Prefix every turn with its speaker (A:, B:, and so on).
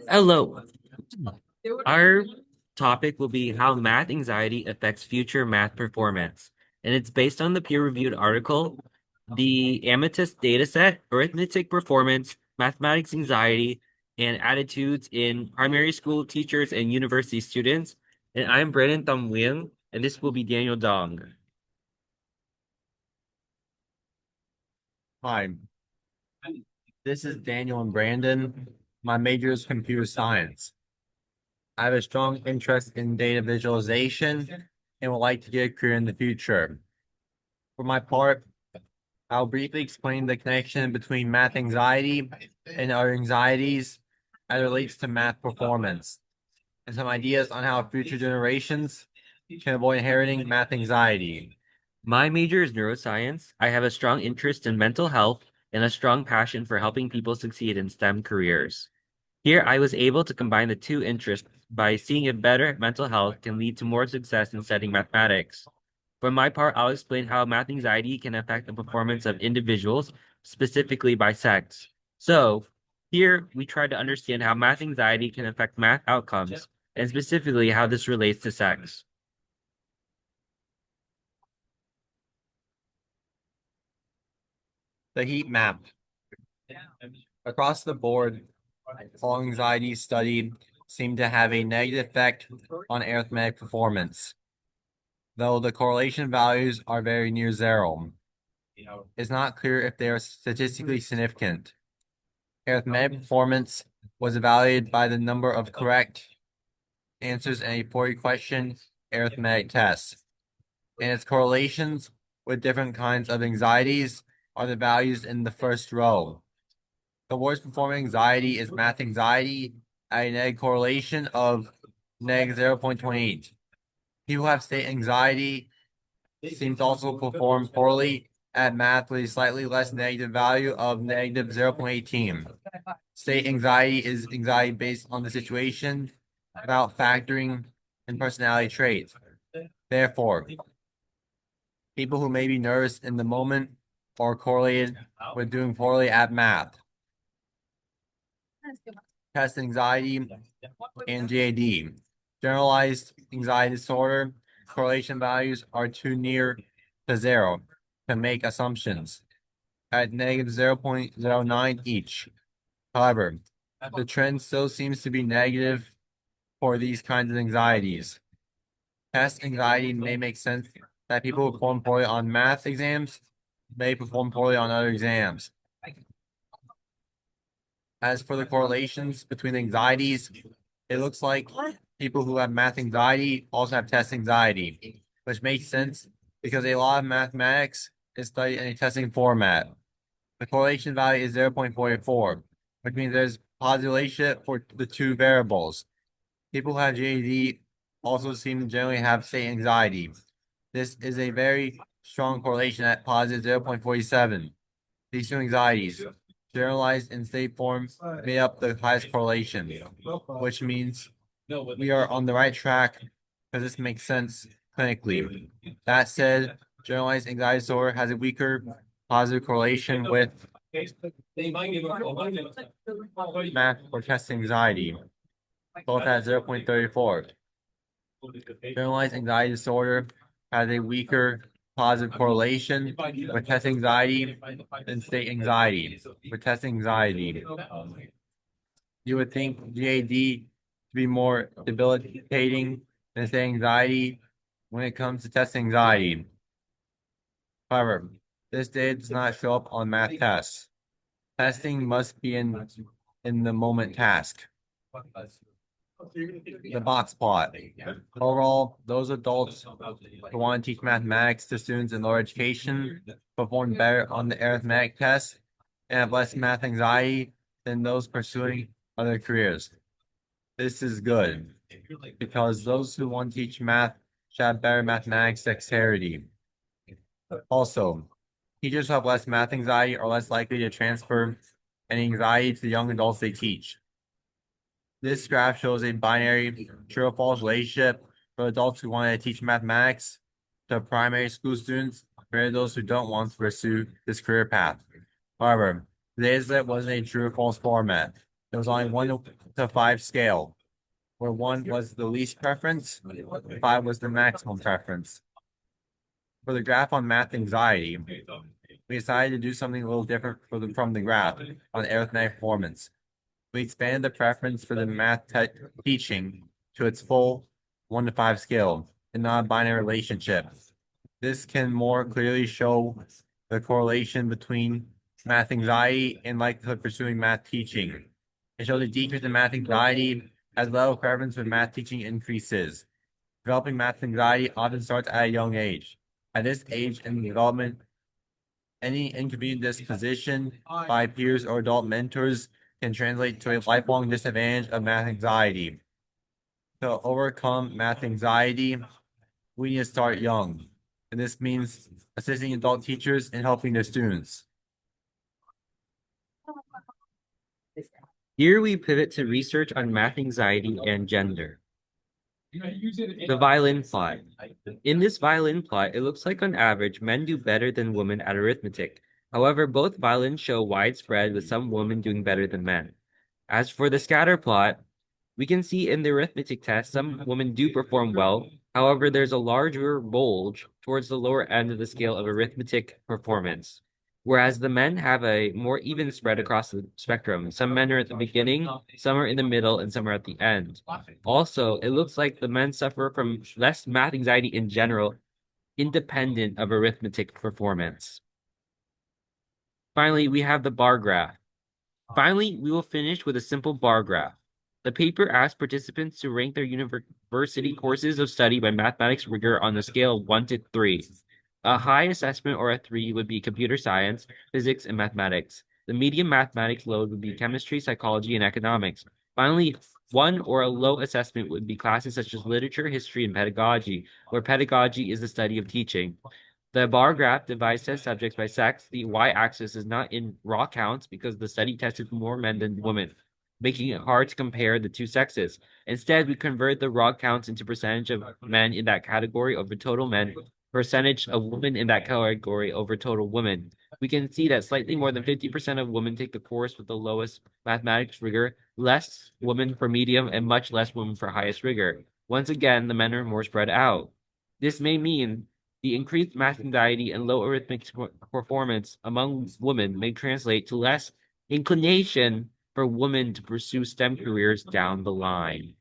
A: Hello. Our topic will be how math anxiety affects future math performance. And it's based on the peer-reviewed article, The Amethyst Dataset, Arithmetic Performance, Mathematics Anxiety, and Attitudes in Primary School Teachers and University Students. And I'm Brandon Nguyen, and this will be Daniel Dong.
B: Hi, this is Daniel and Brandon. My major is computer science. I have a strong interest in data visualization and would like to get a career in the future. For my part, I'll briefly explain the connection between math anxiety and other anxieties as it relates to math performance, and some ideas on how future generations can avoid inheriting math anxiety.
A: My major is neuroscience. I have a strong interest in mental health and a strong passion for helping people succeed in STEM careers. Here, I was able to combine the two interests by seeing if better mental health can lead to more success in studying mathematics. For my part, I'll explain how math anxiety can affect the performance of individuals, specifically by sex. So, here we try to understand how math anxiety can affect math outcomes, and specifically how this relates to sex.
B: The heat map. Across the board, all anxieties studied seem to have a negative effect on arithmetic performance, though the correlation values are very near zero. It's not clear if they are statistically significant. Arithmetic performance was evaluated by the number of correct answers in a 40-question arithmetic test, and its correlations with different kinds of anxieties are the values in the first row. The worst performing anxiety is math anxiety at a negative correlation of negative 0.28. People who have state anxiety seem to also perform poorly at math with a slightly less negative value of negative 0.18. State anxiety is anxiety based on the situation without factoring in personality traits. Therefore, people who may be nervous in the moment are correlated with doing poorly at math. Test anxiety and GAD. Generalized anxiety disorder correlation values are too near to zero to make assumptions at negative 0.09 each. However, the trend still seems to be negative for these kinds of anxieties. Test anxiety may make sense that people who perform poorly on math exams may perform poorly on other exams. As for the correlations between anxieties, it looks like people who have math anxiety also have test anxiety, which makes sense because a lot of mathematics is studied in a testing format. The correlation value is 0.44, which means there's positive relationship for the two variables. People who have GAD also seem to generally have state anxiety. This is a very strong correlation at positive 0.47. These two anxieties, generalized and state forms, made up the highest correlation, which means we are on the right track because this makes sense clinically. That said, generalized anxiety disorder has a weaker positive correlation with math or test anxiety, both at 0.34. Generalized anxiety disorder has a weaker positive correlation with test anxiety than state anxiety. With test anxiety, you would think GAD to be more debilitating than state anxiety when it comes to test anxiety. However, this data does not show up on math tests. Testing must be in the moment task. The box plot. Overall, those adults who want to teach mathematics to students in lower education perform better on the arithmetic test and have less math anxiety than those pursuing other careers. This is good because those who want to teach math should have better mathematics dexterity. Also, teachers who have less math anxiety are less likely to transfer any anxiety to the young adults they teach. This graph shows a binary true or false relationship for adults who want to teach mathematics to primary school students compared to those who don't want to pursue this career path. However, the dataset wasn't a true or false format. There was only 1 to 5 scale, where 1 was the least preference, 5 was the maximum preference. For the graph on math anxiety, we decided to do something a little different from the graph on arithmetic performance. We expanded the preference for the math teaching to its full 1 to 5 scale and not a binary relationship. This can more clearly show the correlation between math anxiety and likelihood pursuing math teaching. It shows a decrease in math anxiety as level of preference with math teaching increases. Developing math anxiety often starts at a young age. At this age in development, any inconvenient disposition by peers or adult mentors can translate to a lifelong disadvantage of math anxiety. To overcome math anxiety, we need to start young. And this means assisting adult teachers and helping their students.
A: Here we pivot to research on math anxiety and gender. The violin plot. In this violin plot, it looks like on average, men do better than women at arithmetic. However, both violins show widespread with some women doing better than men. As for the scatter plot, we can see in the arithmetic test, some women do perform well. However, there's a larger bulge towards the lower end of the scale of arithmetic performance, whereas the men have a more even spread across the spectrum. Some men are at the beginning, some are in the middle, and some are at the end. Also, it looks like the men suffer from less math anxiety in general, independent of arithmetic performance. Finally, we have the bar graph. Finally, we will finish with a simple bar graph. The paper asked participants to rank their university courses of study by mathematics rigor on a scale of 1 to 3. A high assessment or a 3 would be computer science, physics, and mathematics. The medium mathematics load would be chemistry, psychology, and economics. Finally, 1 or a low assessment would be classes such as literature, history, and pedagogy, where pedagogy is the study of teaching. The bar graph divides test subjects by sex. The y-axis is not in raw counts because the study tested more men than women, making it hard to compare the two sexes. Instead, we convert the raw counts into percentage of men in that category over total men, percentage of women in that category over total women. We can see that slightly more than 50% of women take the course with the lowest mathematics rigor, less women for medium, and much less women for highest rigor. Once again, the men are more spread out. This may mean the increased math anxiety and low arithmetic performance among women may translate to less inclination for women to pursue STEM careers down the line.